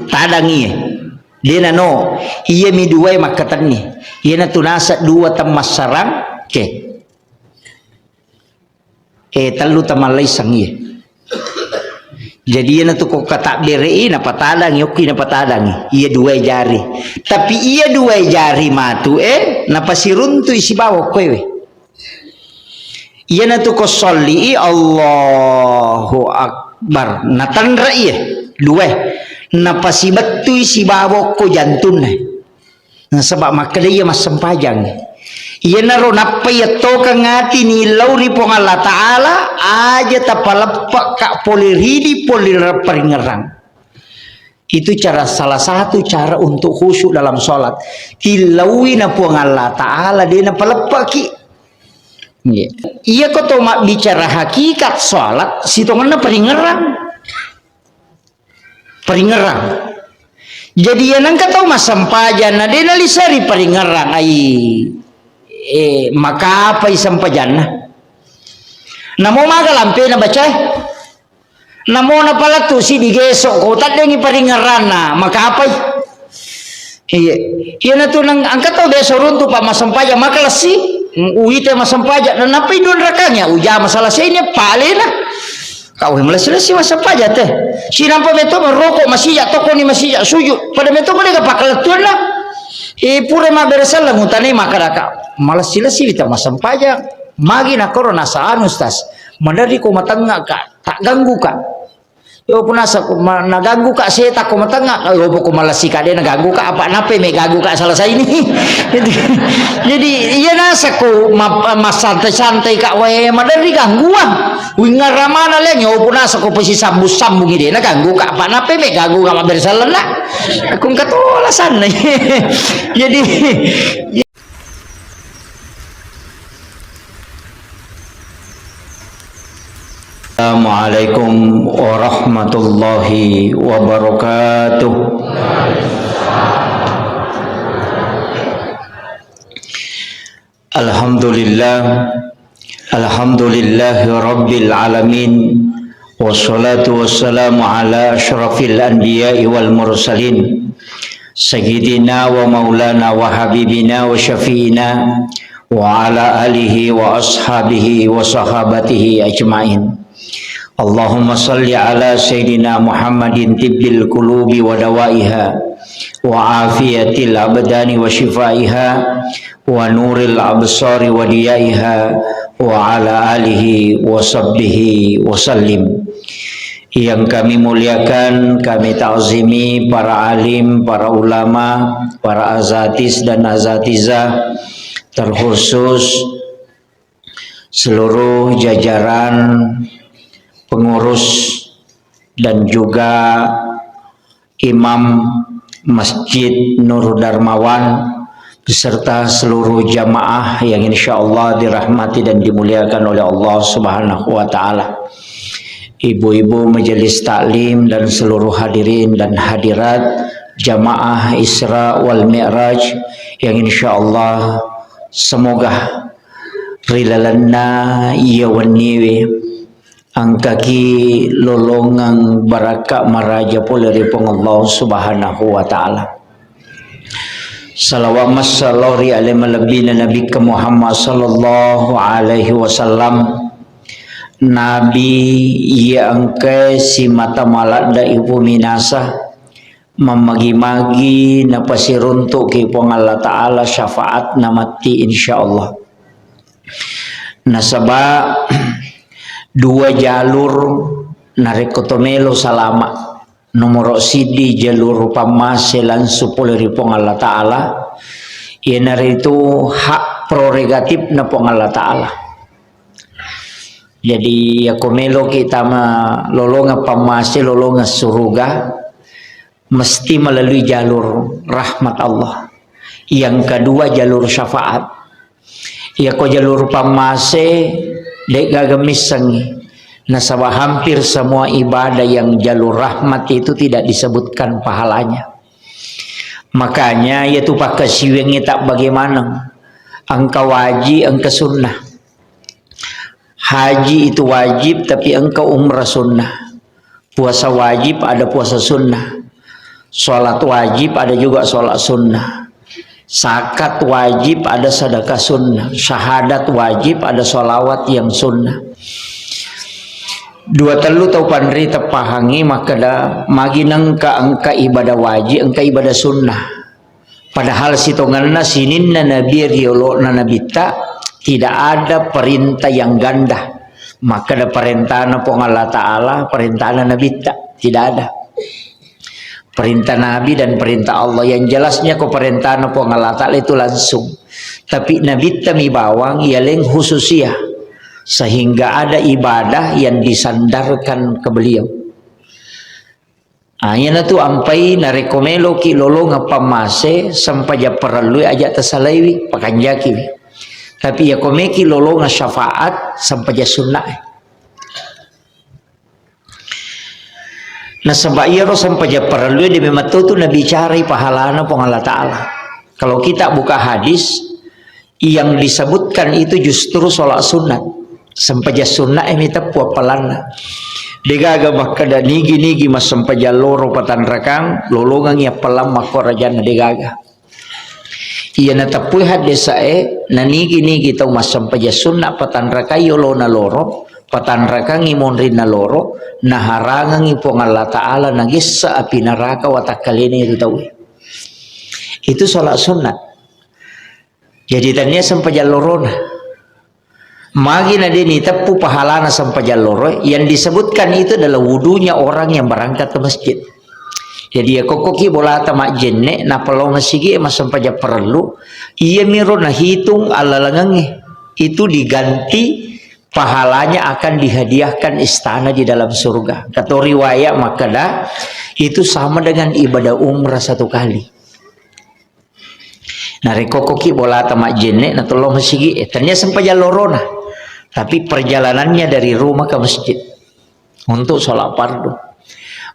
tadangi dia nano iya mi dua makatan ni iya na tunasa dua tamas sarang ke talu tamalay sangi jadi iya na tu ko katak berei na patadang yoki na patadang iya dua jari tapi iya dua jari matu napasiruntu isi bawah kwewe iya na tu ko soli Allahu akbar natanra iya dua napasibatu isi bawah ko jantun na sebab maka dia mas sempajang iya naro napay to kang ati ni lauri pong Allah Ta'ala aja tapalapak kak poliridi polir peringerang itu cara salah satu cara untuk khusyuk dalam sholat tilawi na pong Allah Ta'ala dia napalapak ki iya ko to mak bicara hakikat sholat sitongan na peringerang jadi yan ang kataw masampajan na din alisari peringerang ay makapay sampajan na namo magalampi na bacay namo na pala to si digeso ko tadeng iparingeran na makapay iya na to nang ang kataw beso runto pa masampajan makalasi uwi tayo masampajan na napay doon rakanya uja masalah siya ini pali na kau malas si masampajan teh sinampa beto merokok masih toko ni masih sujud pada beto mereka pakalatuan lah pura maberesal lang utani makaraka malas sila kita masampajan magi na korona sa anustas mandari ko matanga ka tak ganggu ka yo punasa ko naganggu ka saya tak ko matanga yo ko malas si ka dia naganggu ka apa nape me ganggu ka salah saya ini jadi iya nasa ko masantai-santai ka we mandari gangguan wingar ramana lang yo punasa ko pasi sambus-sambung ide naganggu ka apa nape me ganggu ka maberesal na akong katolasan jadi Assalamualaikum warahmatullahi wabarakatuh. Alhamdulillahi rabbil alamin wassalatu wassalamu ala asyrafil anbiya'i wal mursalin sayyidina wa maulana wa habibina wa syafi'ina wa ala alihi wa ashabihi wa sahabatihi ajma'in. Allahumma salli ala Sayyidina Muhammadin tibbil qulubi wa dawaiha wa afiyatil abdani wa shifaiha wa nuril absari wa diyaiha wa ala alihi wa sahbihi wa sallim. Yang kami muliakan, kami ta'zimi para alim, para ulama, para azatis dan azatizah, terkhusus seluruh jajaran pengurus dan juga imam Masjid Nur Darmawan beserta seluruh jamaah yang insyaallah dirahmati dan dimuliakan oleh Allah Subhanahu wa taala. Ibu-ibu majelis taklim dan seluruh hadirin dan hadirat jamaah Isra wal Mi'raj yang insyaallah semoga rilalanna iya waniwe angkaki lolongang baraka maraja poleri Allah Subhanahu wa taala. Salawat masallori alaihi malabina Nabi Muhammad sallallahu alaihi wasallam. Nabi yang ke si mata malak da ibu minasa memagi-magi napasiruntuk ke Allah Ta'ala syafaat namati insyaallah. Nasaba dua jalur narekotomelo salama nomor sidi jalur pamaselan supoleri pong Allah Ta'ala yenar itu hak prerogatif na pong Allah Ta'ala. Jadi ya komelo kita lolonga pamase lolonga surga mesti melalui jalur rahmat Allah. Yang kedua jalur syafaat. Ya ko jalur pamase dek gagamis sangi. Nasabah hampir semua ibadah yang jalur rahmat itu tidak disebutkan pahalanya. Makanya yaitu pakai siwengi tak bagaimana. Engkau wajib, engkau sunnah. Haji itu wajib tapi engkau umrah sunnah. Puasa wajib ada puasa sunnah. Sholat wajib, ada juga sholat sunnah. Zakat wajib, ada sedekah sunnah. Syahadat wajib, ada sholawat yang sunnah. Dua telu tau pandri tepahangi maka dah magi nangka angka ibadah wajib, angka ibadah sunnah. Padahal sitonganna sininna nabi riolo na nabita tidak ada perintah yang ganda. Maka ada perintah na po Allah Ta'ala, perintah na nabita tidak ada. Perintah Nabi dan perintah Allah yang jelasnya ko perintah na po Allah Ta'ala itu langsung. Tapi Nabi mi bawang ialing khususia sehingga ada ibadah yang disandarkan ke beliau. Yan tu ampai na rekomelo ki lolo ngapamase sampai ja perlu aja tersalaiwi pakanjaki. Tapi ya komeki lolo nga syafaat sampai ja sunnah. Nah sebab iya roh sampai ja perlu dia memang tu nabi cari pahalana pong Allah Ta'ala. Kalau kita buka hadis yang disebutkan itu justru sholat sunat. Sampai ja sunnah minta puap palana. Degaga baka da nigi mas sampai ja loro patan rakang lolongang ya pelam makorajana degaga. Iya na tapuhat desa na nigi tau mas sampai ja sunnah patan rakai yolo na loro. Patan rakang imon rin na loro na harangang ipong Allah Ta'ala nagis sa api neraka watakalini itu tahu. Itu sholat sunat. Jadi tanya sampai jalurona. Magi na dini tepu pahalana sampai jalur. Yang disebutkan itu adalah wudunya orang yang berangkat ke masjid. Jadi ya kokoki bola tamak jenne na pelong sigi mas sampai ja perlu. Iya miro na hitung ala langange. Itu diganti pahalanya akan dihadiahkan istana di dalam surga. Kata riwayat maka dah itu sama dengan ibadah umrah satu kali. Nah rekokoki bola tamak jenne na tolong masigi ternyata sampai jalorona. Tapi perjalanannya dari rumah ke masjid untuk sholat fardu.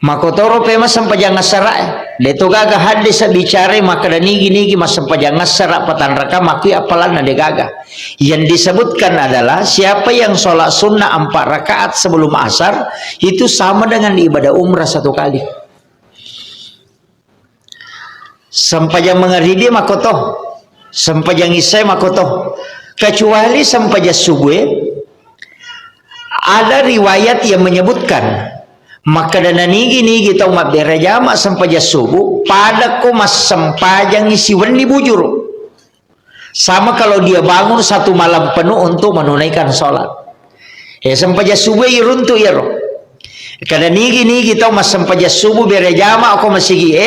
Makotoro pemas sampai jangan serak. Deto gaga hadis bicara maka dan nigi mas sampai jangan serak patan raka makui apalan nade gaga. Yang disebutkan adalah siapa yang sholat sunnah 4 rakaat sebelum asar itu sama dengan ibadah umrah satu kali. Sampai yang mengharibi makoto, sampai yang isai makoto. Kecuali sampai jam subuh ada riwayat yang menyebutkan maka dana nigi tahu mak berjama sampai jam subuh pada ko mas sempajang isi wani bujur. Sama kalau dia bangun satu malam penuh untuk menunaikan sholat. Sampai jam subuh iruntu iro. Kada nigi tahu mas sampai jam subuh berjama aku masih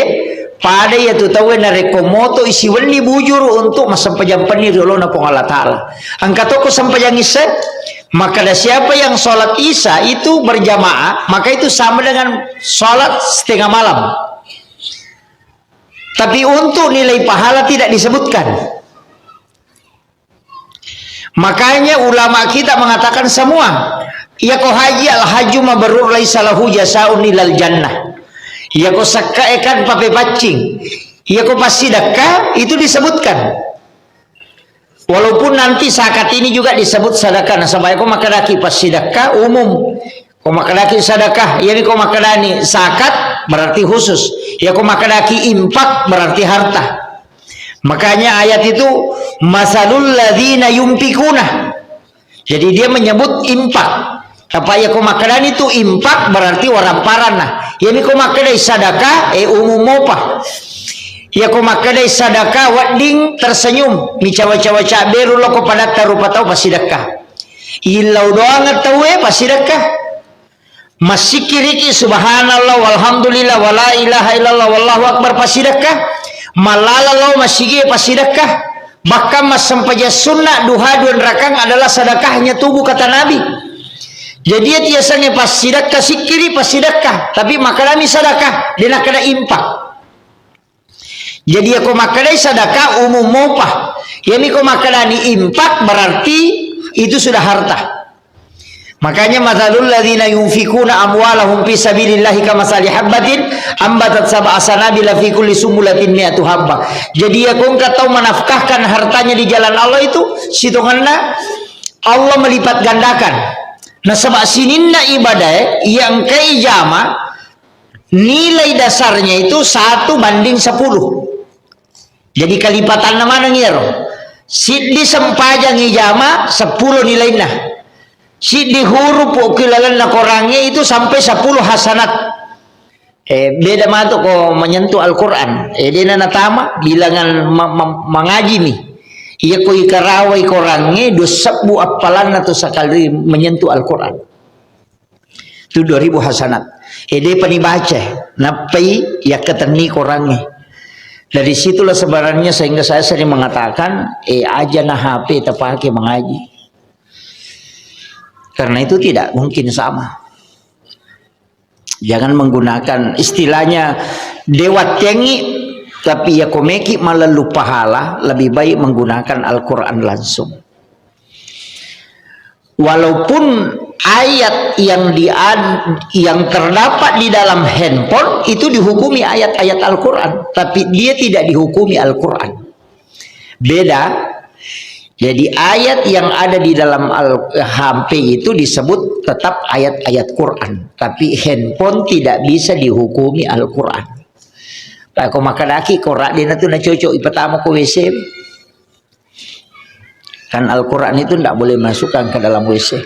pada ya tu tahu na rekomoto isi wani bujur untuk mas sampai jam penir Allah na pong Allah Ta'ala. Angkat aku sampai jam isya maka ada siapa yang sholat isya itu berjamaah maka itu sama dengan sholat setengah malam. Tapi untuk nilai pahala tidak disebutkan. Makanya ulama kita mengatakan semua ya ko haji al haju mabrur laisa lahu jasaun ilal jannah. Ya ko sakka ekan pape pacing. Ya ko pasidakah itu disebutkan. Walaupun nanti zakat ini juga disebut sedekah. Nah sampai ko makadaki pasidakah umum. Ko makadaki sedekah, yani ko makadani zakat berarti khusus. Ya ko makadaki infak berarti harta. Makanya ayat itu masalul ladzina yumpikuna. Jadi dia menyebut infak. Apa ya ko makanan itu impak berarti orang parana. Ya ni ko makadai sadakah umum apa? Ya ko makadai sadakah wading tersenyum mi cawa-cawa beru lo ko pada tarupa tau pasidakah. Ilau doang tahu pasidakah. Masih kiriki subhanallah walhamdulillah wala ilaha illallah wallahu akbar pasidakah. Malala lo masih pasidakah. Bahkan mas sampai sunnah duha 2 rakang adalah sedekahnya tubuh kata Nabi. Jadi dia tiasanya pas sedekah sikiri pas sedekah, tapi makanani sedekah dia nak kena impak. Jadi aku makanai sedekah umum mopah. Yani ko makanani impak berarti itu sudah harta. Makanya mathalul ladzina yunfikuna amwalahum fi sabilillahi kamathali habbatin ambatat sab'a sanabila fi kulli sumbulatin mi'atu habbah. Jadi aku tahu menafkahkan hartanya di jalan Allah itu situnganna Allah melipat gandakan. Nah sebab sininna ibadah yang kai jama nilai dasarnya itu 1:10. Jadi kalipatan mana ngiro? Si di sempajang ijama 10 nilainya. Si di huruf ukilalan na korangnya itu sampai 10 hasanat. Beda mah tuh kok menyentuh Al-Quran. Dia natama bilangan mengaji nih. Ia ko ikarawai korangnya dosa bu apalan atau sekali menyentuh Al-Quran. Itu 2000 hasanat. Dia penibaca. Napai ya keteni korangnya. Dari situlah sebenarnya sehingga saya sering mengatakan aja nah HP terpakai mengaji. Karena itu tidak mungkin sama. Jangan menggunakan istilahnya dewa tengi tapi ya komeki malah lupa pahala, lebih baik menggunakan Al-Quran langsung. Walaupun ayat yang terdapat di dalam handphone itu dihukumi ayat-ayat Al-Quran, tapi dia tidak dihukumi Al-Quran. Beda. Jadi ayat yang ada di dalam HP itu disebut tetap ayat-ayat Quran, tapi handphone tidak bisa dihukumi Al-Quran. Pak kau makadaki korak dia tu nak cocok pertama ko WC. Kan Al-Quran itu tidak boleh masukkan ke dalam WC.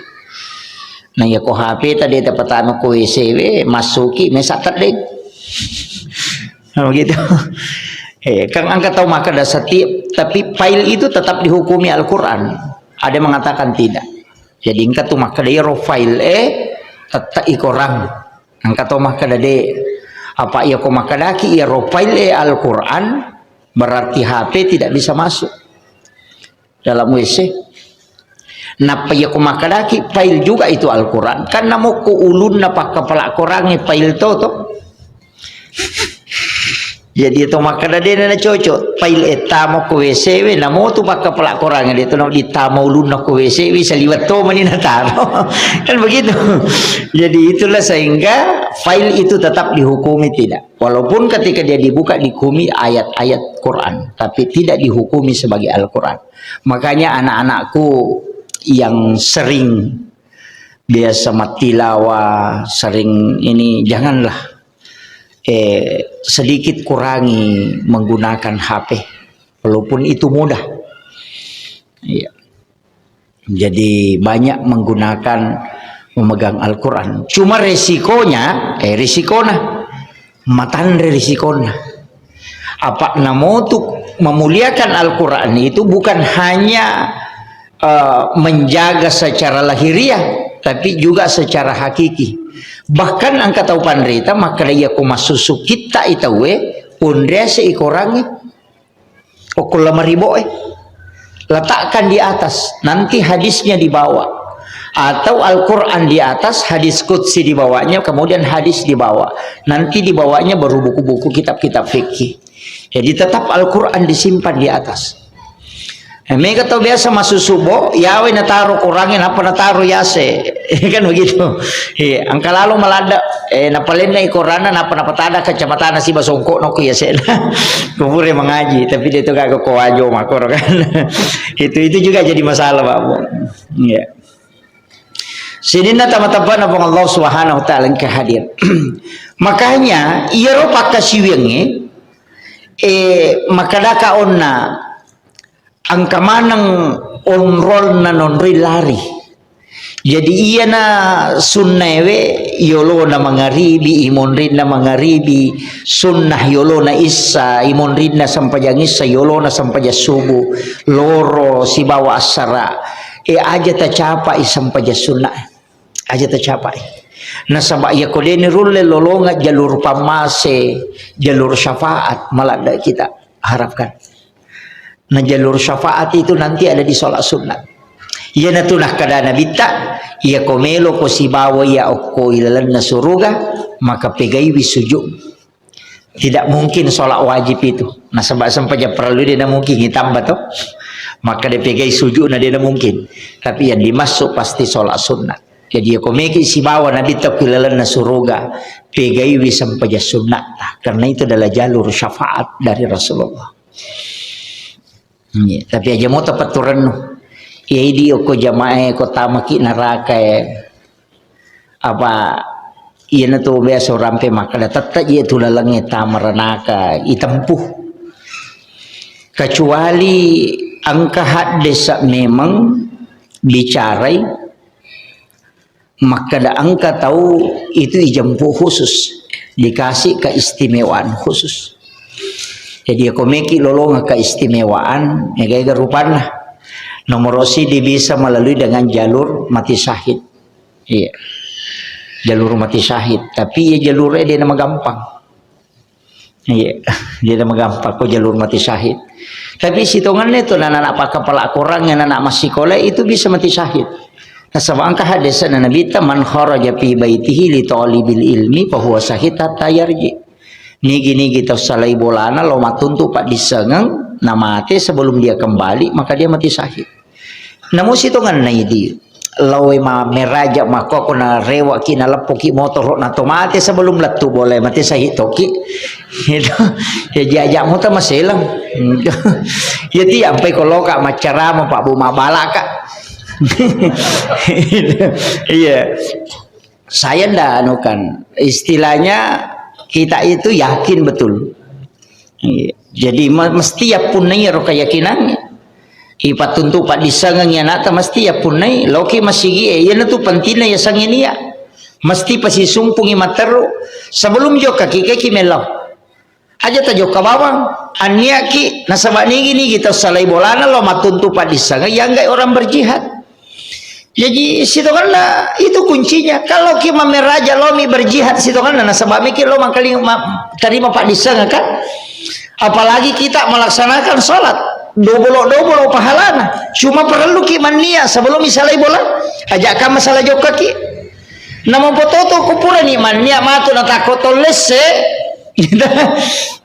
Nah ya ko HP tadi pertama ko WC masuki mesak terdek. Begitu. Kan angkat tahu maka ada setiap, tapi file itu tetap dihukumi Al-Quran. Ada yang mengatakan tidak. Jadi angkat tahu maka dia file tetap ikorang. Angkat tahu maka ada apa ia ko makadaki ia file Al-Quran berarti HP tidak bisa masuk dalam WC. Napa ia ko makadaki file juga itu Al-Quran. Kan namo ko ulun napa kepala korangnya file to. Jadi itu maka dia na cocok file etamo ko WC we namo tu baka pelak korang dia tu nak ditamo ulun ko WC we saliwat to manina taro. Kan begitu. Jadi itulah sehingga file itu tetap dihukumi tidak. Walaupun ketika dia dibuka dihukumi ayat-ayat Quran, tapi tidak dihukumi sebagai Al-Quran. Makanya anak-anakku yang sering biasa tilawah, sering ini janganlah sedikit kurangi menggunakan HP walaupun itu mudah ya. Jadi banyak menggunakan memegang Al-Quran, cuma resikonya matandre risikonya apa namo tuh memuliakan Al-Quran itu bukan hanya menjaga secara lahiriah tapi juga secara hakiki. Bahkan angkat tahu pandrita maka dia kumasusuk kita itawe pundre seikorangi okul 5.000 letakkan di atas, nanti hadisnya di bawah atau Al-Quran di atas, hadis qudsi di bawahnya, kemudian hadis di bawah, nanti di bawahnya baru buku-buku kitab-kitab fikih. Jadi tetap Al-Quran disimpan di atas. Mereka tahu biasa masuk subuh, yawe nataruh kurangin apa nataruh yase, kan begitu. Angka lalu melada, napalin na ikorana napa napatada kacamata si basongko no yase, kubur mengaji, tapi dia tu kagak kowajo makor kan. Itu juga jadi masalah Pak. Ya. Sini na tama-tama na Allah Subhanahu Wa Taala kehadir. Makanya ia ropak kasiwenge, makadaka onna angka manang onrol na nonri lari. Jadi iya na sunnewe yolo na mangaribi imonrin na mangaribi sunnah yolo na isa imonrin na sampajang isa yolo na sampaja subuh loro si bawa asara aja tercapai sampaja sunnah aja tercapai. Nah sabak ya kodeni rulle lolonga jalur pamase jalur syafaat malada kita harapkan. Nah jalur syafaat itu nanti ada di sholat sunat. Ia natunah kadana bita, ia komelo ko si bawa ia okko ilalan na suruga, maka pegai wisujud. Tidak mungkin sholat wajib itu. Nah sebab sampai perlu dia mungkin ditambah toh, maka dia pegai sujud nah dia mungkin. Tapi yang dimasuk pasti sholat sunat. Jadi ia komeki si bawa nabi tak ilalan na suruga, pegai sampai sunat. Karena itu adalah jalur syafaat dari Rasulullah. Ya, tapi aja mau tepat turun ya ini ko jamaah ko tamaki neraka apa iya na to beso rampe makada tatta iya tu lalangnya tamaranaka itempuh kecuali angka hadis memang bicarai maka da angka tahu itu ijampu khusus dikasih keistimewaan khusus. Jadi aku meki lolong keistimewaan ya gaya rupana nomor di bisa melalui dengan jalur mati syahid. Iya. Jalur mati syahid, tapi ya jalurnya dia nama gampang. Iya, dia nama gampang kok jalur mati syahid. Tapi sitongannya itu anak-anak pak kepala kurang yang anak masih sekolah itu bisa mati syahid. Nasabah angka hadis Nabi man kharaja fi baitihi li talibil ilmi fa huwa syahid hatta yarji. Nigi kita salai bolana lo matuntu pak disengeng namate sebelum dia kembali maka dia mati syahid. Namun sitongan na idi lawe ma meraja mako na rewa kina lepoki motor na tomate sebelum letu boleh mati syahid toki. Itu ya jajak muta maselang. Ya ti sampai kalau kak macarama pak buma balaka. Iya, saya ndak anukan istilahnya kita itu yakin betul. Jadi mesti ya punai ro keyakinan. Ipat tuntu pak disangangnya nata mesti ya punai. Loki masih gie, ya tu pentingnya ya sangin ya. Mesti pasti sumpungi materu sebelum jo kaki melau. Aja tajo kabawang ania ki nasabak nigi kita salai bolana lo matuntu pak disangang yang enggak orang berjihad. Jadi situ kan itu kuncinya. Kalau kita meraja lomi berjihad situ kan nasabah mikir lo makali terima pak disang kan. Apalagi kita melaksanakan sholat double pahalana. Cuma perlu kita niat sebelum misalnya bola ajakkan masalah jauh kaki. Namun pototo kupura nih mania matu nata kotolese.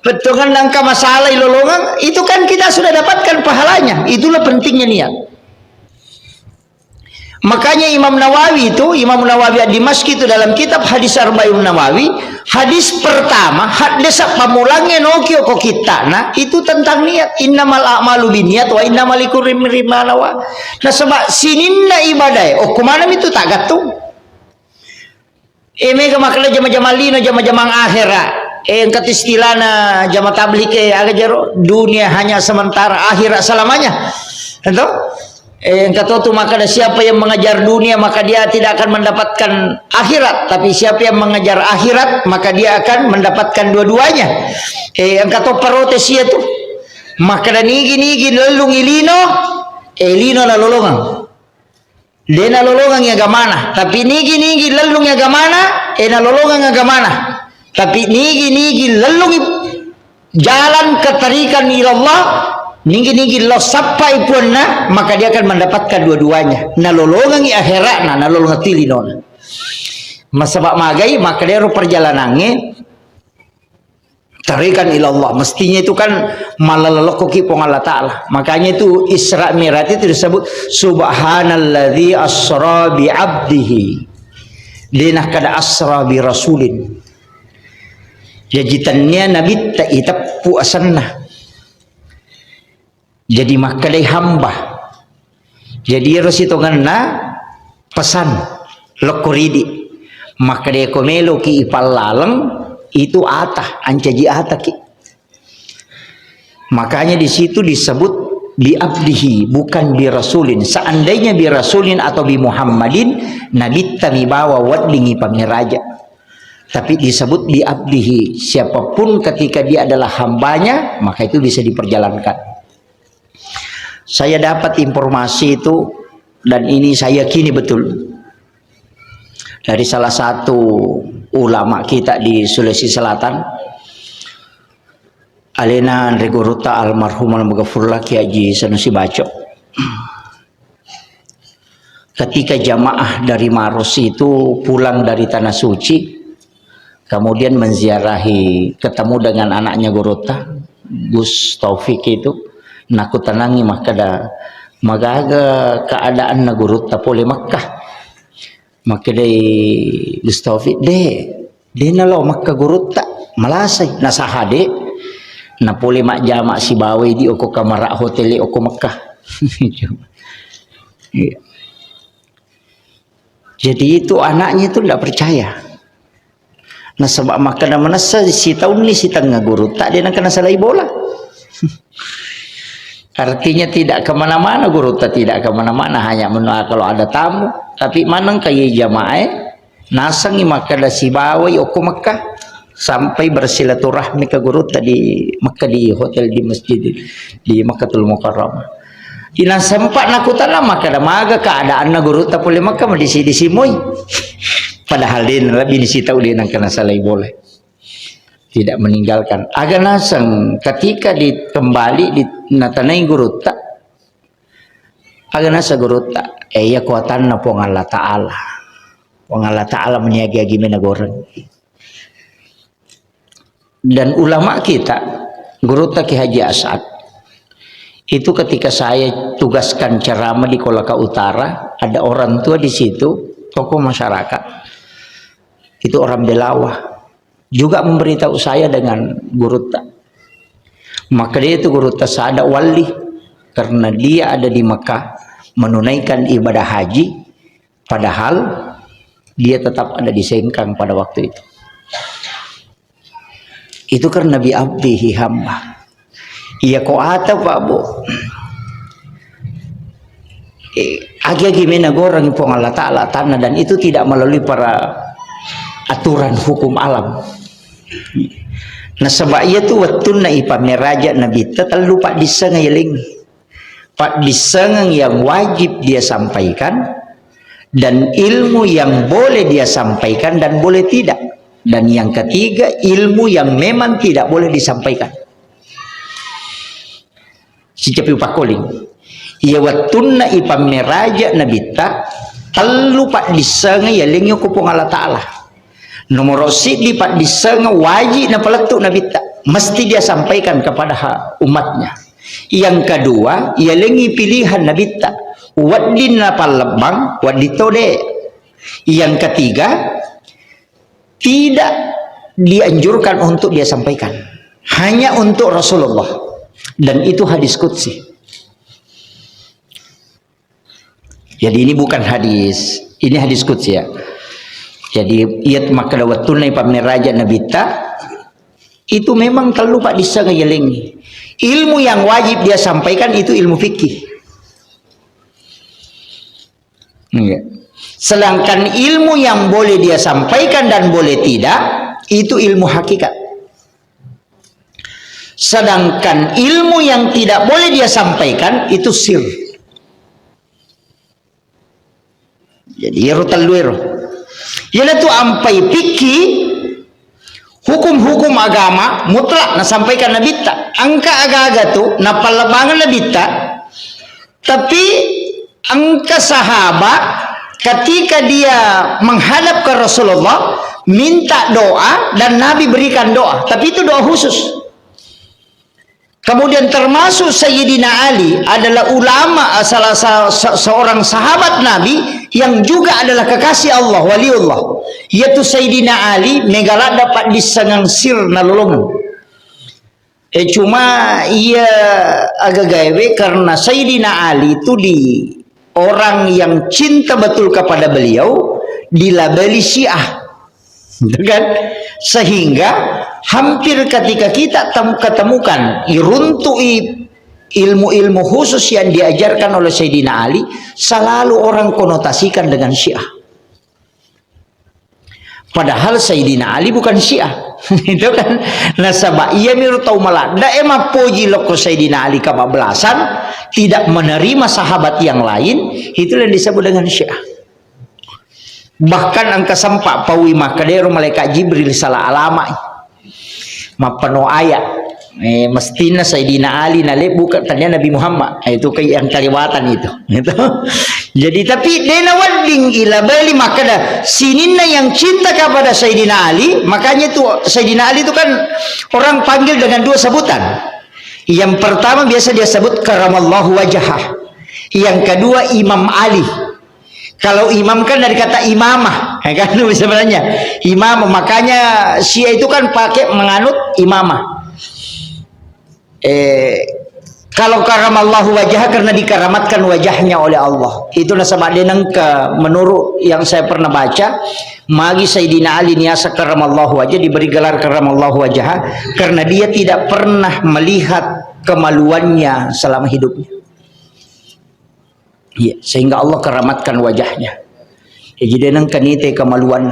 Betul nangka masalah lolongan itu kan kita sudah dapatkan pahalanya. Itulah pentingnya niat. Makanya Imam Nawawi Ad-Dimashqi itu dalam kitab Hadis Arba'in Nawawi, hadis pertama, hadis pamulangnya nokio ko kita, nah itu tentang niat. Innamal a'malu binniyat wa innamal likulli imrin ma nawa. Nah sebab sininna ibadah, oh kemana itu tak gatung. Mega makala jama-jama lino jama-jama akhirat. Angkat istilahna jama tablik aga jero dunia hanya sementara, akhirat selamanya. Entah? Yang kata tu maka siapa yang mengejar dunia maka dia tidak akan mendapatkan akhirat, tapi siapa yang mengejar akhirat maka dia akan mendapatkan dua-duanya. Yang kata protes itu maka dan nigi lelung ilino lino na lolongan dena lolongan ya gamana, tapi nigi lelung ya gamana na lolongan ya gamana, tapi nigi lelung jalan ketarikan ilallah ninggi lo sampai pun maka dia akan mendapatkan dua-duanya. Nalolongan i akhirat nalolongan tilinon. Masabak magai maka dia perjalanannya tarikan ilallah. Mestinya itu kan malalalokoki pong Allah Ta'ala. Makanya itu Isra Mi'raj itu disebut subhanalladzi asra bi abdihi. Dinah kada asra bi rasulin. Jajitannya Nabi tak itapu asannah. Jadi makadai hamba. Jadi harus itu ngena pesan lokoridi. Makadai komelo ki ipal laleng itu atah ancaji atah ki. Makanya di situ disebut bi abdihi bukan bi rasulin. Seandainya bi rasulin atau bi Muhammadin nabi tami bawa wadlingi pamiraja. Tapi disebut bi abdihi. Siapapun ketika dia adalah hambanya maka itu bisa diperjalankan. Saya dapat informasi itu dan ini saya yakini betul dari salah satu ulama kita di Sulawesi Selatan, Alena Regoruta almarhum al-Maghfurlah Ki Haji Sanusi Baco. Ketika jamaah dari Maros itu pulang dari Tanah Suci, kemudian menziarahi, ketemu dengan anaknya Gorota, Gus Taufik itu. Naku tenangi makada magaga keadaan nagurut tapole Makkah maka dari Gustafi de nalo Makkah gurut tak malasay nasahade napole mak jamak si bawe di oko kamara hotel oko Makkah. Jadi itu anaknya itu tidak percaya Nasabak maka na manasa si taon li si tengah guru tak dia nak kena salai bola. Artinya tidak kemana-mana guru tak tidak kemana-mana, hanya menua kalau ada tamu. Tapi manang kaya jamaah nasangi maka da si bawai oku Mekah sampai bersilaturahmi ke guru tadi Mekah di hotel di masjid di Makkatul Mukarramah. Ina sempat nakutan maka da maga keadaan na guru tak boleh Mekah di simoi. Padahal dia lebih disita dia nak kena salai boleh. Tidak meninggalkan. Agak nasang ketika kembali di natanai guru tak. Agak nasa guru tak. Ya kuatan na pong Allah Ta'ala. Pong Allah Ta'ala meniagi-agi menagoreng. Dan ulama kita, guru tak Ki Haji As'ad, itu ketika saya tugaskan ceramah di Kolaka Utara, ada orang tua di situ, tokoh masyarakat. Itu orang Belawah juga memberitahu saya dengan guru tak. Maka dia itu guru tak sada wali karena dia ada di Mekah menunaikan ibadah haji, padahal dia tetap ada di Sengkang pada waktu itu. Itu karena bi abdihi hamba. Iya kok ata Pak Bu. Agi-agi mena goreng pong Allah Ta'ala tanah, dan itu tidak melalui para aturan hukum alam. Nah sebab ia tu watun na ipameraja Nabi tak lupa disengayeling pak disengang yang wajib dia sampaikan dan ilmu yang boleh dia sampaikan dan boleh tidak, dan yang ketiga ilmu yang memang tidak boleh disampaikan. Si cepi pakoling ia watun na ipameraja Nabi tak lupa disengayeling kupong Allah Ta'ala. Nomor di pak diseng wajib na peletuk Nabi tak mesti dia sampaikan kepada umatnya. Yang kedua ia lengi pilihan Nabi tak wadin na palebang waditode. Yang ketiga tidak dianjurkan untuk dia sampaikan, hanya untuk Rasulullah, dan itu hadis qudsi. Jadi ini bukan hadis, ini hadis qudsi ya. Jadi ia maka dawatun pameraja Nabi ta itu memang terlupa disengayelengi. Ilmu yang wajib dia sampaikan itu ilmu fikih. Sedangkan ilmu yang boleh dia sampaikan dan boleh tidak itu ilmu hakikat. Sedangkan ilmu yang tidak boleh dia sampaikan itu sir. Jadi rutal luero. Ialah tu ampai fikih hukum-hukum agama mutlak na sampaikan Nabi tak. Angka aga-aga tu na palabangan Nabi tak. Tapi angka sahabat ketika dia menghadap ke Rasulullah minta doa dan Nabi berikan doa, tapi itu doa khusus. Kemudian termasuk Sayyidina Ali adalah ulama, salah seorang sahabat Nabi yang juga adalah kekasih Allah, waliullah, yaitu Sayyidina Ali megala dapat disengang sir nalulungan. Cuma ia agak gawe karena Sayyidina Ali itu orang yang cinta betul kepada beliau dilabeli Syiah, kan? Sehingga hampir ketika kita ketemukan iruntui ilmu-ilmu khusus yang diajarkan oleh Sayyidina Ali, selalu orang konotasikan dengan Syiah. Padahal Sayyidina Ali bukan Syiah. Itu kan nasabah ia miru tau malah da ema puji loko Sayyidina Ali kebablasan tidak menerima sahabat yang lain, itulah yang disebut dengan Syiah. Bahkan angka sempak pawi makadero malaikat Jibril salah alama mapano ayat mestina Sayyidina Ali nale bukan tanya Nabi Muhammad, itu kayak yang kaliwatan itu. Jadi tapi dena wading ila bali makada sinina yang cinta kepada Sayyidina Ali, makanya itu Sayyidina Ali itu kan orang panggil dengan dua sebutan. Yang pertama biasa dia sebut karamallahu wajhah, yang kedua Imam Ali. Kalau imam kan dari kata imamah, kan sebenarnya imam, makanya Syiah itu kan pakai menganut imamah. Kalau karamallahu wajah karena dikaramatkan wajahnya oleh Allah. Itu nasabah denangka menurut yang saya pernah baca, magi Sayyidina Ali niasa karamallahu wajah diberi gelar karamallahu wajah karena dia tidak pernah melihat kemaluannya selama hidupnya. Ya, sehingga Allah karamatkan wajahnya. Ya, jadi denangka nite kemaluan,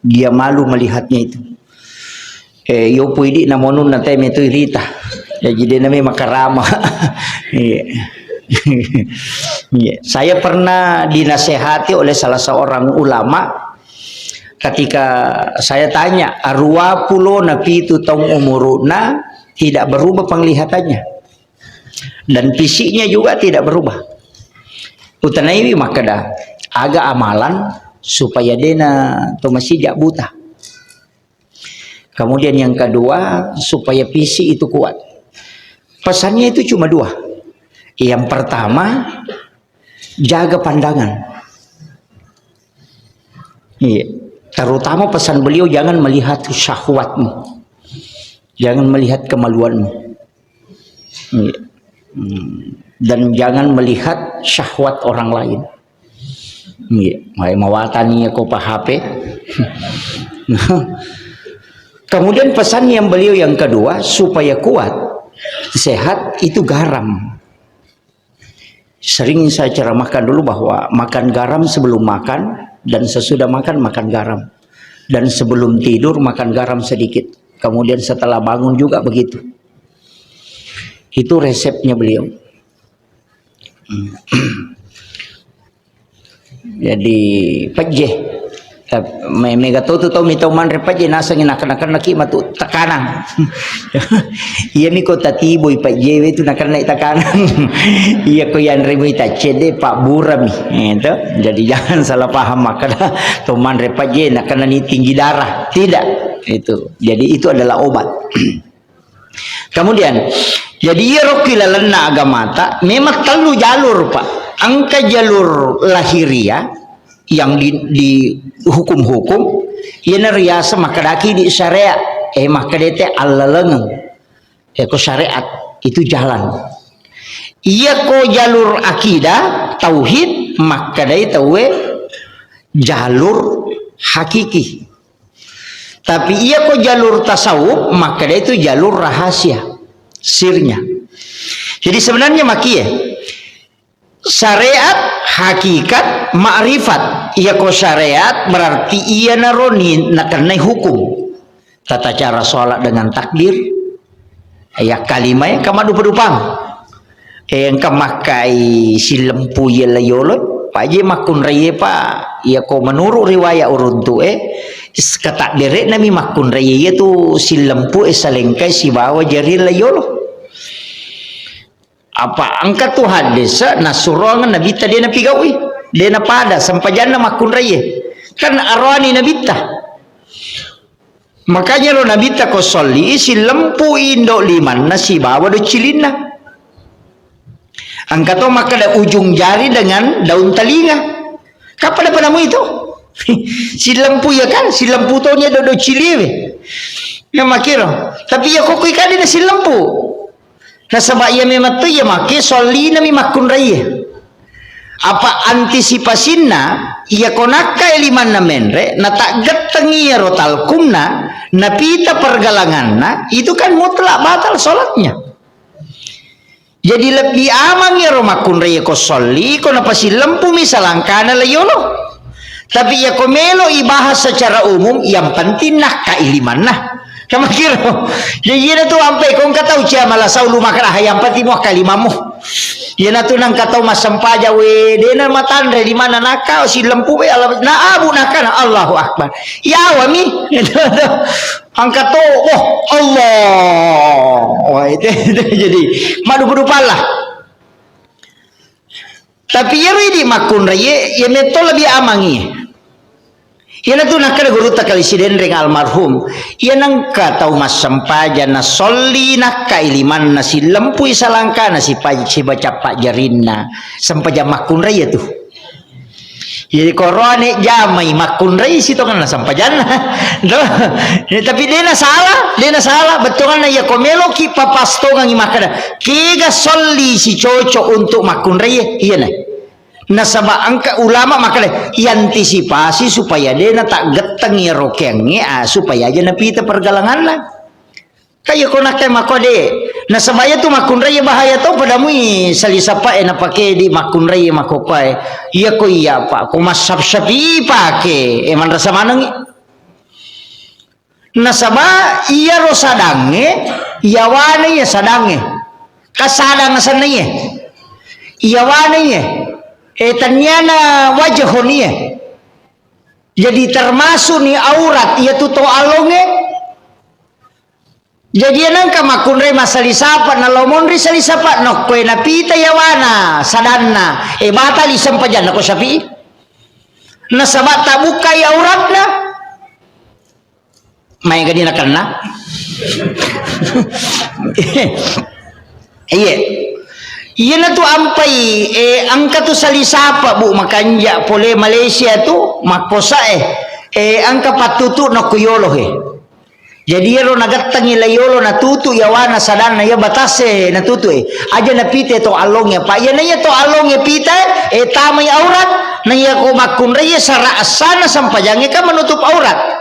dia malu melihatnya itu. Yo puidi namonun nanti metu irita. Ya jadi namanya makarama. Saya pernah dinasehati oleh salah seorang ulama ketika saya tanya arwa pulo nabi itu tahun umuruna tidak berubah penglihatannya dan fisiknya juga tidak berubah. Utanaiwi maka dah agak amalan supaya dena to masih jak buta. Kemudian yang kedua supaya fisik itu kuat. Pesannya itu cuma dua. Yang pertama, jaga pandangan. Iya. Terutama pesan beliau jangan melihat syahwatmu, jangan melihat kemaluanmu, iya. Dan jangan melihat syahwat orang lain. Iya. Mau watani aku HP. Kemudian pesan yang beliau yang kedua supaya kuat sehat itu garam. Sering saya ceramahkan dulu bahwa makan garam sebelum makan dan sesudah makan makan garam, dan sebelum tidur makan garam sedikit, kemudian setelah bangun juga begitu. Itu resepnya beliau. Jadi pejeh mega tu mito man repaje nasa nginakan naki matu tekanan. Iya mi ko tatiboy pa jewe tu nakan naik tekanan. Iya ko yan remi ta cede pak burami. Itu jadi jangan salah paham maka to man repaje nakan ni tinggi darah. Tidak. Itu. Jadi itu adalah obat. Kemudian jadi iya rokila lena agama ta memang telu jalur pak. Angka jalur lahiria yang di hukum-hukum yana riasa makadaki di syariat makadete allaleng ko syariat itu jalan iya ko jalur akidah tauhid makadai tawe jalur hakiki, tapi iya ko jalur tasawuf makadai itu jalur rahasia sirnya. Jadi sebenarnya makia syariat hakikat ma'rifat iya ko syariat berarti iya naroni nakanai hukum tata cara sholat dengan takbir ya kalimah kamadu pedupang yang kamakai silempu ya layolot paje makun raya pa iya ko menurut riwayat urun tu katak derek nami makun raya tu silempu salengkai si bawa jari layolot. Apa angkat tu hadis nasurangan nabi ta dia napi gawi dia na pada sampai jana makun raya kan arwani nabi ta makanya lo nabi ta ko soli si lempu indo liman nasi bawa do cilina angkat tu maka ada ujung jari dengan daun telinga kapan apa namu itu si lempu ya kan si lempu tu nya do ciliwe ya makiro tapi ya kok ikan dia si lempu. Nah sebab ia memang tu ia make soli nami makun raya. Apa antisipasina ia konaka eliman na menre na tak getengi rotal kumna na pita pergalangan na itu kan mutlak batal solatnya. Jadi lebih aman ya makun raya ko soli ko na pasi lempu misalangkana layolo. Tapi ia ko melo ibahas secara umum yang penting nak kailiman nah. Kamu kira, jadi dia tu sampai kau kata ucia malah saulu makan ayam pati muak kalimamu. Dia tu nang kata masam paja we, dia na matandre di mana nakau si lempu we Allah na abu nakana Allahu Akbar. Ya wami, angkat tu, oh Allah, wah itu jadi madu berupala. Tapi ya ini makun raya, ya metol lebih amangi. Ia tu nak kena guru tak kali siden ring almarhum. Ia nangka tahu mas sampaja na soli nak kailiman nasi lempu isalangka nasi baca pak jarinna sampaja makun raya tu. Jadi korone jamai makun rai situ kan sampajan. Tapi dia na salah, betul kan ya komelo ki papasto ngangi makada. Kega solli si cocok untuk makun rai, iya na. Nasaba angka ulama makanya antisipasi supaya dia tak getengi rokengnya supaya aja napita pergalangan lah. Kayak kau nak makode. Nasaba itu makun raya bahaya tau padamu salisapa na pakai di makun raya makopai. Iya ko iya pak, ko masap sapi pakai. Eman rasa manang. Nasaba iya ro sadange, iya wane ya sadange. Kasadang sananya. Iya wane ya. Tanyana wajah honia. Jadi termasuk ni aurat ia tu to alonge. Jadi nangka makunre masali sapa na lomonri sali sapa no kue na pita yawana sadanna bata li sampajan ko sapi. Na sabata buka ya auratna. May gani na kanna. Iya. Iya na tu ampai angka tu salisapa bu makanja pole Malaysia tu makposa angka patutu no kuyolo jadi ro nagatangi layolo na tutu yawana sadana ya batase na tutu aja na pite to along ya pa ya na ya to along ya pite tamay aurat na ya ko makunre ya sara asana sampajange ka menutup aurat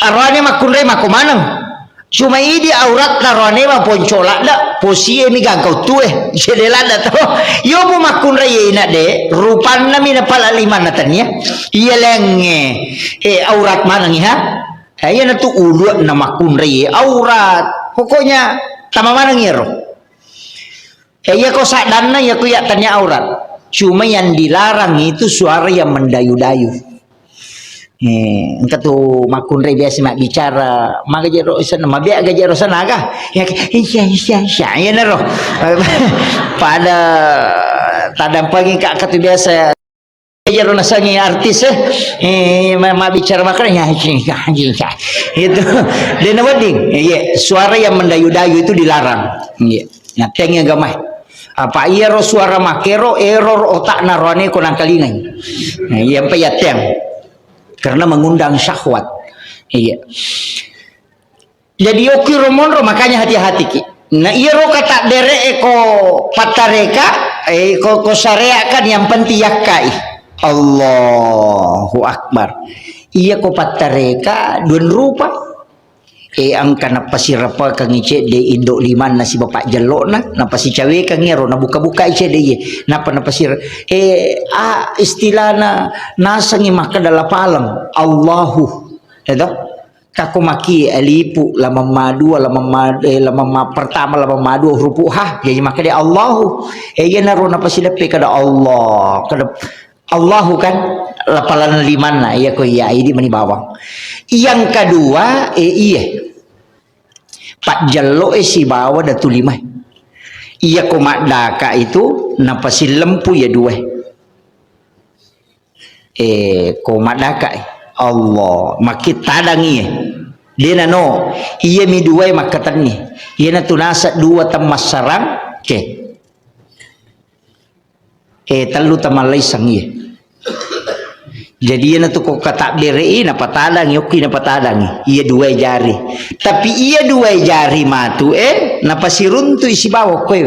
arwane makunre makumanang cuma ini aurat narone ma poncola da posie mi gangkau tue jedela da to yo mo makun raya ina de rupan na mina pala lima na tanya iya lenge aurat mana nih ha ya na tu ulu na makun raya aurat pokoknya tama mana ngiro ya ko sadana ya ko ya tanya aurat cuma yang dilarang itu suara yang mendayu-dayu. Engkau tu makun rey biasa mak bicara, mak jero sana, mak biak jero sana kah? Ya, ya nero. Pada tadam pagi kak tu biasa jero nasangi artis mak bicara makanya itu. Dan wedding, ya suara yang mendayu-dayu itu dilarang. Ya, nyateng gamai. Apa iya ro suara makero error otak narone konang kalingan. Iya apa ya teng. Karena mengundang syahwat. Iya. Jadi oki romonro makanya hati-hati ki. Nah iya ro kata dere eko patareka ko sarea kan yang penting yakai. Allahu Akbar. Iya ko patareka dun rupa. Angka napa si rapa kang ice de indok liman nasi bapak jelok napa si cawe kang ngero na buka-buka ice de ye napa si istilahna nasangi maka dalam palang Allahu edo kaku maki alipu lama madu lama pertama lama madu huruf ha jadi maka dia Allahu ye naro napa si lepe kada Allah kada Allahu kan lapalan liman na iya ko iya ini mani bawang yang kedua iya pak jalo si bawa datu lima iya ko daka itu napa si lempu ya dua ko daka Allah makit tadangi dia no iya mi dua makatan ni iya na tunasa dua temas sarang telu tamalay sangi jadi ia tu kok kata berei napa tadang yoki napa tadang iya dua jari tapi iya dua jari matu napa si runtu isi bawa kowe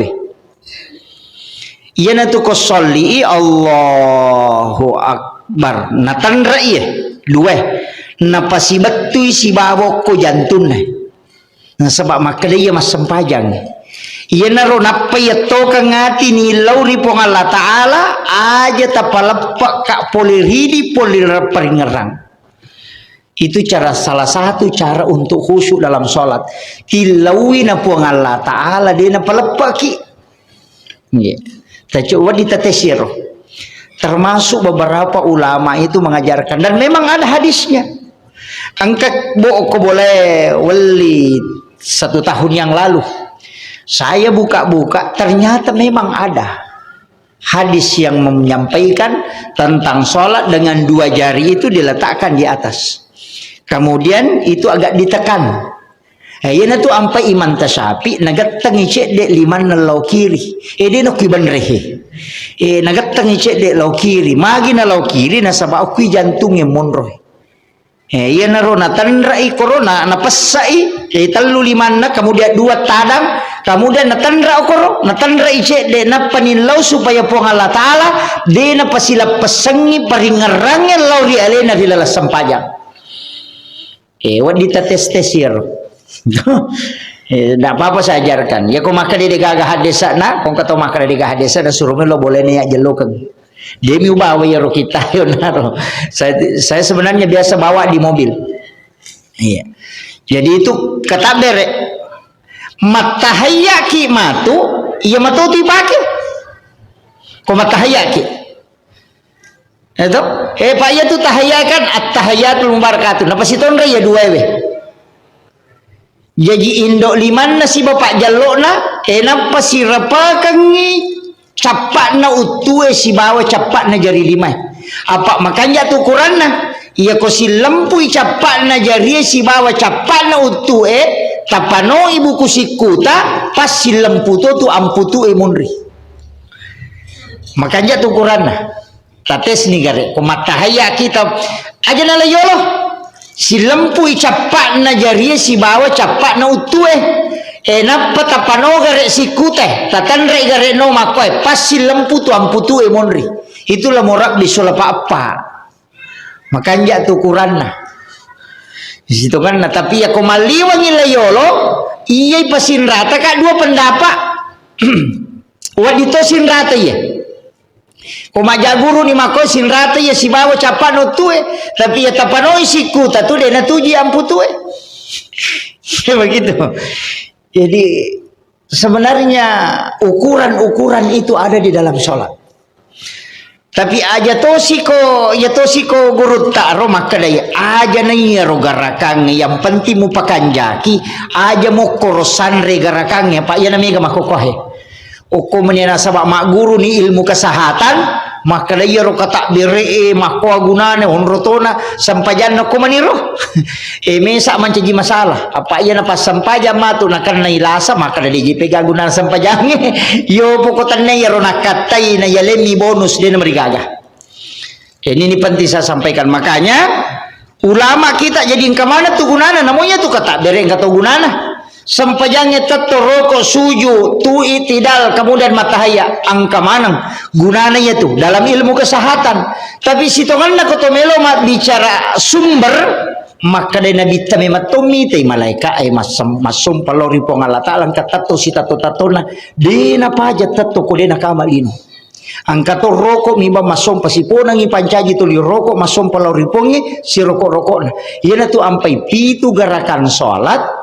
iya na tu kok soli Allahu Akbar natan ra iya dua napa si betu isi bawa ko jantun nah sebab maka dia mas sempajang iya naro napa ya toka ngati ni lauri pong Allah Ta'ala aja tapalepak kak poliridi polir peringerang itu cara salah satu cara untuk khusyuk dalam sholat tilawi na pong Allah Ta'ala dia napalepak ki kita coba ditetesir termasuk beberapa ulama itu mengajarkan dan memang ada hadisnya angkat ko boleh wali 1 tahun yang lalu saya buka-buka ternyata memang ada hadis yang menyampaikan tentang sholat dengan 2 jari itu diletakkan di atas kemudian itu agak ditekan yana tu ampai iman tasapi nagat tangi cek dek liman nalau kiri dia no kiban rehe nagatang icek de law kiri magi na law kiri na sabao kui jantungnya monroy iya na ro na tanrai corona na pasai talu liman na kemudian 2 tadang kemudian na tanra okoro na tanra icek de na panilaw supaya po Allah taala de na pasila pasangi paringarangin law ri alena dilala sampajang wadita tes-tesir tidak apa-apa saya ajarkan. Ya kau makan di gagah desa nak, kau kata makan di gagah desa dan suruh lo boleh nih jelok kan. Dia mi bawa ya ro kita yo naro. Saya sebenarnya biasa bawa di mobil. Iya. Jadi itu kata bere matahayaki matu, iya matu tu pakai. Kau matahayaki. Itu, Pak ya tu tahayakan at-tahiyatul mubarakatuh. Napa si ton ya dua we. Jadi indok liman na si bapak jalok na napa si rapakan ni capak na utue si bawa capak na jari limai apa makanya tu Quran na iya ko si lempui capak na jari si bawa capak na utue tapano ibu kusikuta pas si lempu tu amputu munri makanya tu Quran na tates ni gare ko matahaya kita aja na layolo si lempui capak na jari si bawa capak na utue napa tapano gare si kute tatanre gare no makoy pas si lempu tu amputu monri itulah morak di apa makanya tu Quran nah di situ kan nah, tapi ya komaliwang ilayolo iya pasin rata kak 2 pendapat wadito sin rata ya Kumaja guru ni mako sin rata ya si bawa capano tue tapi ya tapanoi si kuta tu dena tuji ampu tue ya begitu. Jadi sebenarnya ukuran-ukuran itu ada di dalam sholat tapi aja tosiko ya tosiko guru taro maka daya aja naya rogarakang yang penting mu pakan jaki aja mau korosan regarakangnya pak ya namanya makokohe Oko menina sabak mak guru ni ilmu kesehatan maka dia ro kata bere mako agunane honrotona sampajan ko maniro mesak mancaji masalah apa iya na pas sampajan matu nakan na ilasa maka dia JP gagunan sampajange yo pokotan na ro nakatai na yalemi bonus dia merigaga ini penting saya sampaikan makanya ulama kita jadi kemana tuh gunana namanya tuh kata bere kata gunana sampajangnya tetap rokok suju tu itidal kemudian matahaya angka manang gunanya itu dalam ilmu kesehatan tapi sitongan nak kotomelo mat bicara sumber maka dari nabi tame matomi tei malaika masum palori pong Allah taala katato si tato tatona dina paja tato ko dina kamalino angka to rokok mimba masum pasipona ngi pancaji tuli rokok masum palori pongi si rokok-rokok yana tu ampai pitu gerakan salat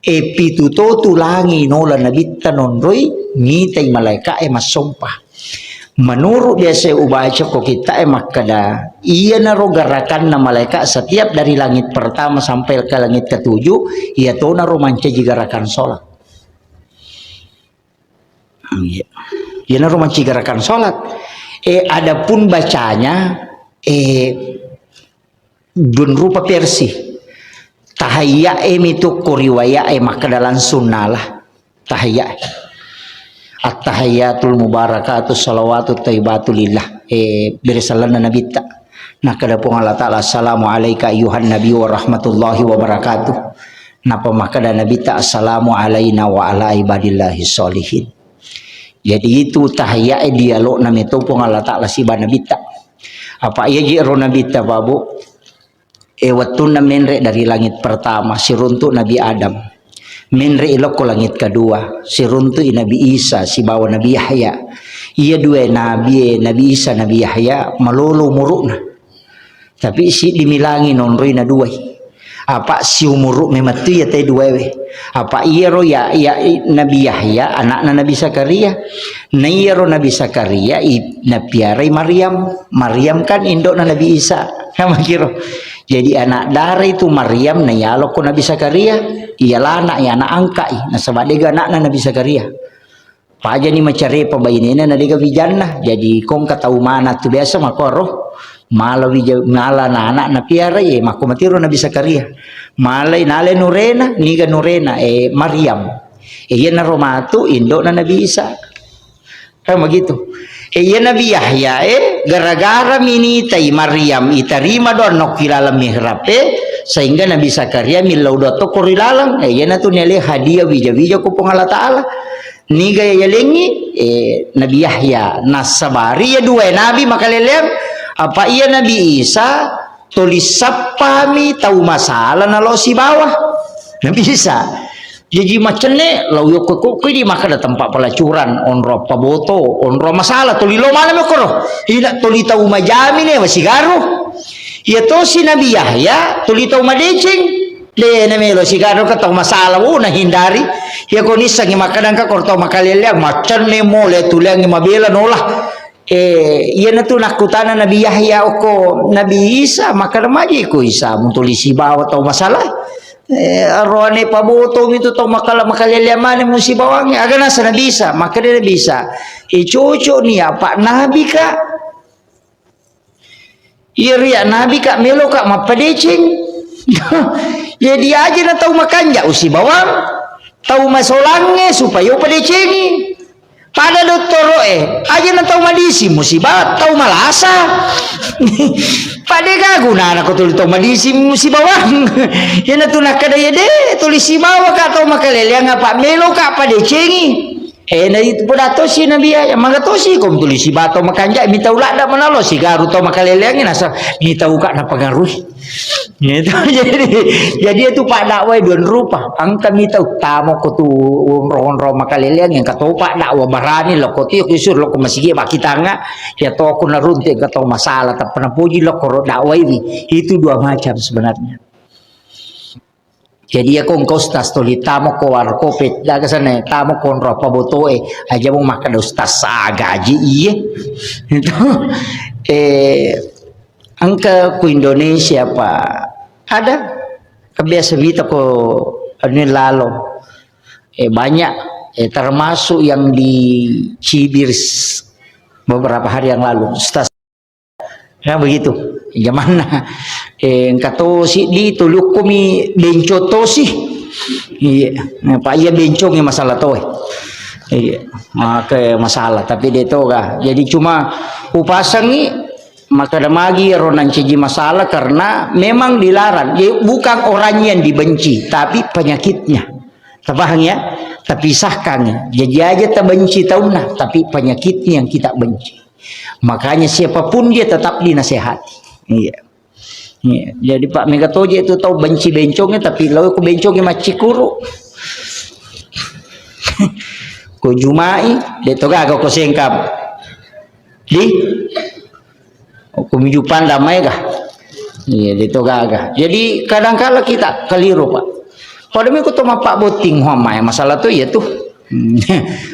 pitu to tulangi nola nabitta nonroi ngitai malaika masompa menurut biasa ubaca ko kita makada iya naro gerakan na malaika setiap dari langit pertama sampai ke langit ke-7 iya to naro mancaji gerakan sholat iya naro mancaji gerakan sholat adapun bacanya dun rupa versi tahayya itu kuriwaya maka dalam sunnah lah tahayya at-tahayyatul mubarakatus salawatut thayyibatul lillah berisalana nabi ta nah kada pun Allah taala assalamu alayka ayuhan nabi wa rahmatullahi wa barakatuh napa maka dan nabi ta assalamu alaina wa ala ibadillahi sholihin jadi itu tahayya dialog nami tu pun Allah taala si nabi ta apa iya jiro nabi ta babu watuna menre dari langit pertama siruntuk Nabi Adam menre ilok ko langit kedua siruntuk Nabi Isa si bawa Nabi Yahya iya dua Nabi Isa Nabi Yahya malolo murukna tapi si dimilangi nonroi na dua apa si umuruk mematu ya teh dua we apa iya ro ya Nabi Yahya anakna Nabi Zakaria na iya ro Nabi Zakaria nabiarai Maryam kan indokna Nabi Isa sama kiro jadi anak dari itu Maryam na yalo ko Nabi Zakaria iyalah anak ya anak angka na sabadega anak Nabi Zakaria paja ni macare pabainena na dega vijanna jadi kong katau mana tu biasa makoro mala ngala na anak na piara mako matiro Nabi Zakaria malai nale nurena niga nurena Maryam iya na romatu indo na Nabi Isa Kan begitu. Iya Nabi Yahya gara-gara minitai Maryam itarima don nokilalam mihrab sehingga Nabi Zakaria milaudato korilalang iya na tu nele hadiah bija-bija ku Allah Ta'ala ni gaya yalengi Nabi Yahya nasabari ya dua nabi makalelem apa iya Nabi Isa tulis sapami tahu masalah nalo si bawah Nabi Isa jadi macamnya lau yo kok di maka ada tempat pelacuran onro paboto onro masalah tuli lo mana me koro ila tuli tahu majami ne masih garu ya to si Nabi Yahya tuli tahu madecing le na me lo sigaro ka tahu masalah na hindari ya ko ni sangi makadan ka korto makalele macam ne mole tulang ni mabela nolah iya na tu nakutana Nabi Yahya oko Nabi Isa maka maji ko Isa mutuli si bawa tahu masalah arwane paboto itu tau makaliliamane mo si bawangnya aga nasa na bisa maka dia bisa cucu ni apa nabi ka iya nabi ka melo ka mapadecing jadi aja na tau makanja usi bawang tau masolangnya supaya padecingi pada doktor aja na tau madisi musibah tau malasa pada guna anak tulis tau madisi musibawang yan na tunak kada yade tulis si bawa ka tau makaleliang apa melo ka pada cengi na itu pada to si Nabi ya mangga to si kom tulis si bato makanja minta ulah da manalo si garu tau makaleliang nasa minta uka na pengaruh gitu jadi itu pak dakwah dua rupa angka minta utama ko tu ron makaleliang yang katau pak dakwah barani lo ko tiok isur lo ko masigi baki tanga ya to aku narunte katau masalah tak pernah puji lo ko dakwah ini itu dua macam sebenarnya. Jadi ako engkau ustaz toli tamo ko warko pet daga sana tamo kon ropa botoe aja mau makan ustaz gaji iye itu angka ku Indonesia pak ada kebiasa kita ko ini lalo banyak termasuk yang di Cibir beberapa hari yang lalu ustaz ya begitu gimana kato si di tuluk kumi benco to sih iya pak iya bencong masalah to iya maka masalah tapi dia to ga jadi cuma upasang ni maka ada magi ronan ciji masalah karena memang dilarang jadi bukan orangnya yang dibenci tapi penyakitnya tabang ya terpisahkan jadi aja tak benci tauna tapi penyakitnya yang kita benci makanya siapapun dia tetap dinasehati iya. Iya. Jadi Pak Megatoje itu tahu benci bencongnya tapi lalu ku bencongnya macikuru ku jumai dia toh gak ku sengkap di ku mijupan damai kah iya dia toh gak jadi kadang-kala kita keliru Pak padahal aku tuh Pak boting homa masalah tuh ya tuh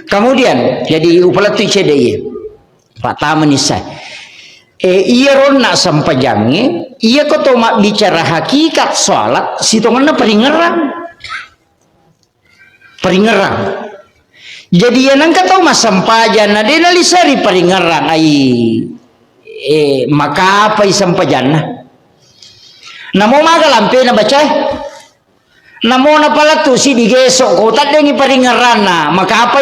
kemudian jadi upala tuh cedeye Pak taman isai iya ron nak sampajangi iya kau tahu mak bicara hakikat sholat sitongannya peringerang jadi ya nang kau mas sampajan na dia nalisari peringerang maka apa sampajan namo maga lampe na baca namo na pala tu si digesok kau tak dengi peringerang na maka apa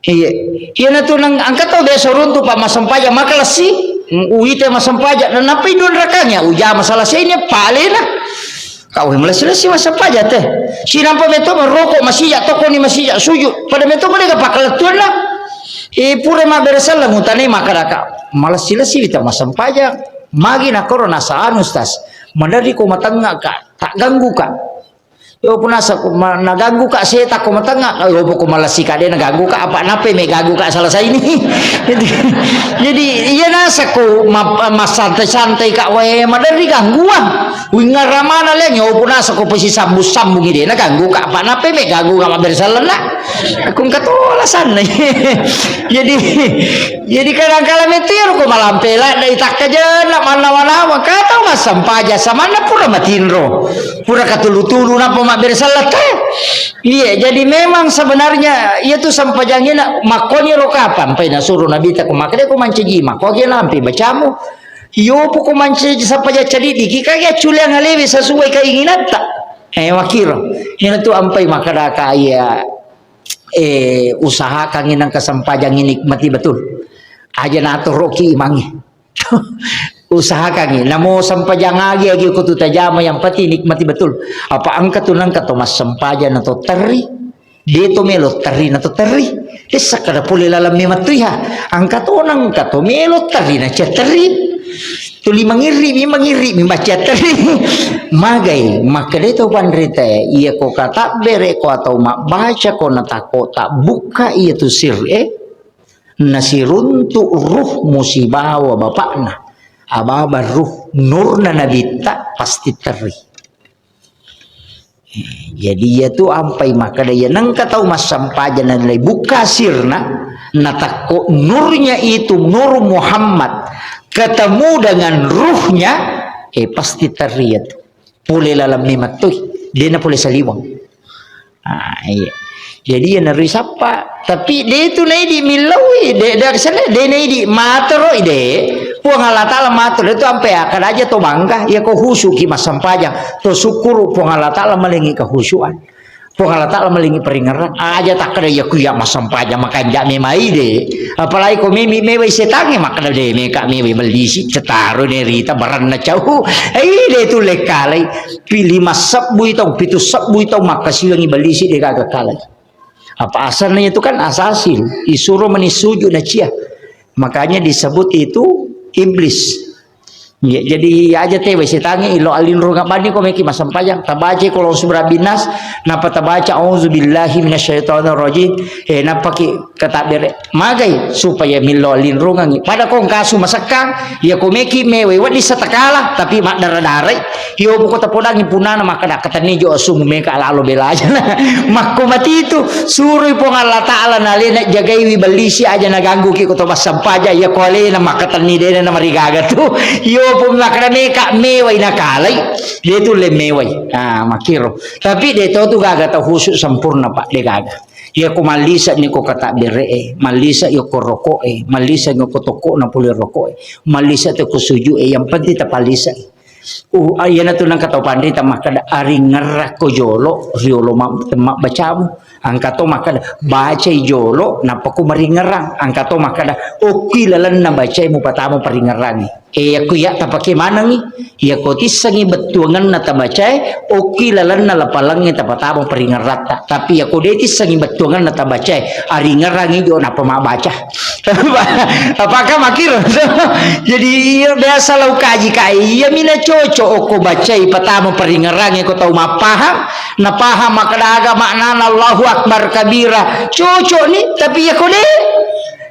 iya na tu nang angkat tau desa runtuh pak masampaja maka lasi uite masampaja dan apa idon rakanya uja masalah saya ini palena kau melasi masampaja teh si nampak betul merokok masih ya toko ni masih ya sujud pada betul mereka pakal tuan lah pura ma beresal lah mutane makaraka malas silasi kita masampaja magi na korona saan ustaz mandari ko matanga ka tak ganggu ka yo punasa ko naganggu ka saya tak ko matanga yo ko malasi ka dia naganggu ka apa nape me ganggu ka salah saya ini jadi iya nasa ko masantai-santai ka we madari gangguan wingar ramana leng yo punasa ko pasi sambung-sambung ide naganggu ka apa nape me ganggu ka mabersalan na akong katolasan jadi kadang-kala metir ko malampela dai tak kaja na mana-mana kata mas sampaja samana pura matinro pura katulu-tulu na mak bersalat iya jadi memang sebenarnya ia tu sampajangina makonya lo kapan pai na suruh nabi tak makade ko manciji makoge lampi bacamu yo po ko manciji sampaja cadidi kikaya culiang halewe sesuai keinginan tak wakiro ina tu ampai makada kaya usahakan inang kasampajang nikmati betul aja nato roki imangi usahakan namo sampajang agi kutu tajama yang pati nikmati betul apa angkat tunang kato mas sampajan atau teri dia to melo teri nato teri desa kada puli lalam mematuiha angkat onang kato melo teri na teri tuli mangiri mi baca teri magai maka deto pandrita iya ko kata bere ko atau mak baca ko natako tak buka iya tu sir nasiruntu ruh musibah wa bapakna ababa ruh nurna nabita pasti teri jadi ya tu ampai maka daya nang katau mas sampajan dan buka sirna natako nurnya itu nur Muhammad ketemu dengan ruhnya pasti terlihat boleh lalam nimat tuh dia na boleh saliwang iya. Jadi ya nari sapa tapi dia itu nai di milawi dia dari sana dia nai di matero ide puang Allah Ta'ala matur itu sampai akan aja to bangga ya ko husuki mas sampajang to syukur puang Allah Ta'ala melingi kehusuan puang Allah Ta'ala melingi peringaran aja tak kena ya kuya mas sampajang makan jak memai de apalagi ko mimi mewai setange makan de meka mewai melisi cetaro ne rita baran na jauh de itu lekalai pilih masap bui tau pitu sap bui tau makasilangi belisi de kagak kalai apa asalnya itu kan asasil disuruh menisuju na cia makanya disebut itu iblis ya, jadi aja teh wes tangi ilo alin runga bani ko meki masampajang tabaca kalau surah binas napa tabaca auzubillahi minasyaitonir rajim napa ki kata bere magai supaya milo alin runga pada kong kasu masakang ya ko meki mewe wadi satakala tapi mak darah-darah yo buko tapodangi punana maka dak katani jo asum meka ala bela aja makko mati itu suruh pong Allah Ta'ala nalena jagai wi balisi aja naganggu ki ko to masampaja ya ko ale na makatani de na marigaga tu yo pumakna meka mewai nakalai dia tu le mewai makiro tapi dia tu gaga tau khusus sempurna pak dia gaga ya ko malisa ni ko kata bere malisa yo ko rokok malisa yo ko toko na puli rokok malisa te ko suju yang penting tapalisa ayana tu nang katau pandai tamak kada ari ngerak ko jolo riolo mak bacamu angkato makada baca jolo napaku maringerang angkato makada oki lalan na baca mu patamu paringerangi aku ya tapake mana ni ya ko tisangi betuangan na tabaca oki lalan na lapalangi tapatamu paringerata tapi aku de tisangi betuangan na tabaca ari ngerangi jo napa mak baca apakah makir jadi biasa lau kaji kai ya mina cocok oko baca patamu paringerangi ko tau mapaham na paham makada makna Allahu Akbar kabira cocok nih tapi ya kode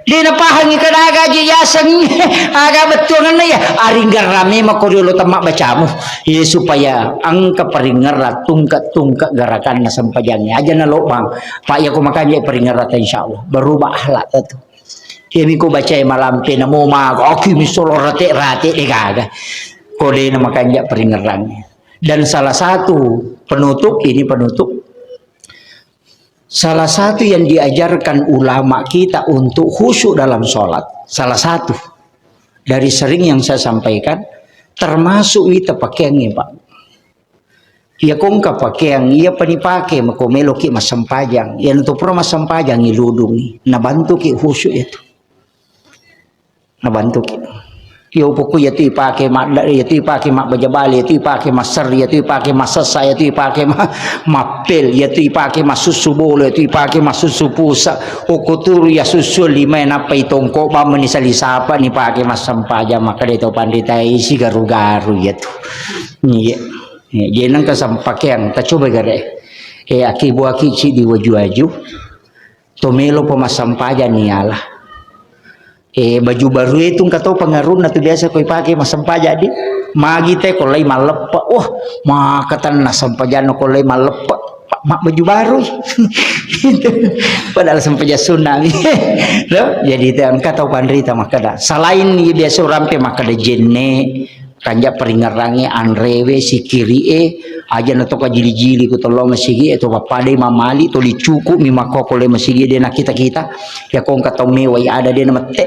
dia napahangi kadaga aja yasang aga betul na ya aringgar rame makorio tamak bacamu ya supaya angka peringarat tungkat garakan na sampajangnya aja na lobang pak ya ko makanya peringarat insyaallah berubah akhlak itu ya miko baca malam pe namo ma oki misol rate degaga kode na makanya peringarannya dan salah satu penutup salah satu yang diajarkan ulama kita untuk khusyuk dalam sholat salah satu dari sering yang saya sampaikan termasuk itu pakaiannya pak ya kong ka pakaian iya panipake makomelo ki masampajang ya untuk pro masampajang iludungi nabantu ki khusyuk itu nabantu ki yo poko ya tu pake mak ya tu pake mak bajabali ya tu pake masar ya tu pake masasa ya tu pake mapel ya tu pake masusu bolo ya tu pake masusu pusa okoturu ya susul lima napa itongko ba menisali sapa ni pake masampaja maka deto pandita isi garu-garu ya tu ni ya nang kasampakean ta coba gare akibu akici di waju-waju tomelo pemasampaja ni Allah baju baru itu katau pengaruh na tu biasa kau pakai masampaja di magi teh kolai malepa makatan na sampajano kolai malepa mak baju baru padahal sampaja tsunami jadi teh katau pandrita makada selain biasa rampe makada jenne kanja peringarangi anrewe sikiri aja nato ka jili-jili ku tolo masigi eto papade mamali to dicukup mi makoko le masigi de na kita ya kong katau mewai ada de na mate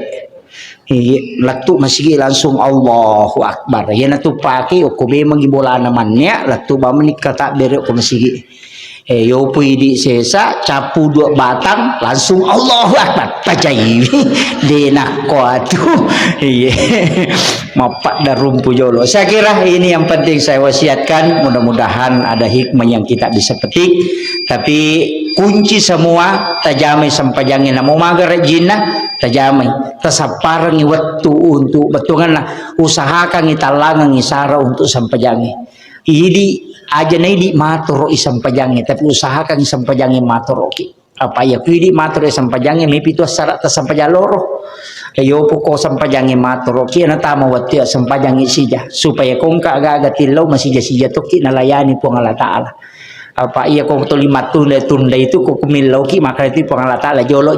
laktu masigi langsung Allahu Akbar ya natu pake ko be mangibola namannya laktu ba menikata bere ko masigi yo pui di sesa capu 2 batang langsung Allahu Akbar pacai denak ko atuh iya mapak dan rumpu jolo. Saya kira ini yang penting saya wasiatkan, mudah-mudahan ada hikmah yang kita bisa petik. Tapi kunci semua tajamai sampajangin mau magar jinna tajamai tasaparangi waktu untuk betunganlah usahakan italangan isara untuk sampajangin ini aja di matur isam pajangi tapi usahakan isam pajangi matur oke apa ya kuidi matur isam pajangi mipitu syarat tasam pajaloro ayo poko sampajangi matur oke na tama wati sampajangi sija supaya kong agak tilaw masija sija toki nalayani po Allah taala apa iya kong to 5 tunda itu kok kumilaw ki maka itu po Allah taala jolo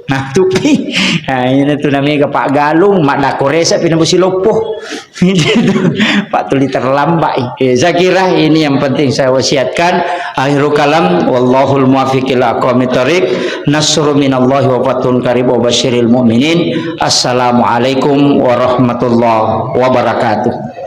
nah tupi nah ini tuh namanya Pak Galung mak dakoresa pinabusi lopo Pak Tuli terlambat saya kira ini yang penting saya wasiatkan. Akhirul kalam wallahul muwaffiq ila aqwamit thoriq nasrun minallahi wa fathun qarib wa basyiril mu'minin. Assalamualaikum warahmatullahi wabarakatuh.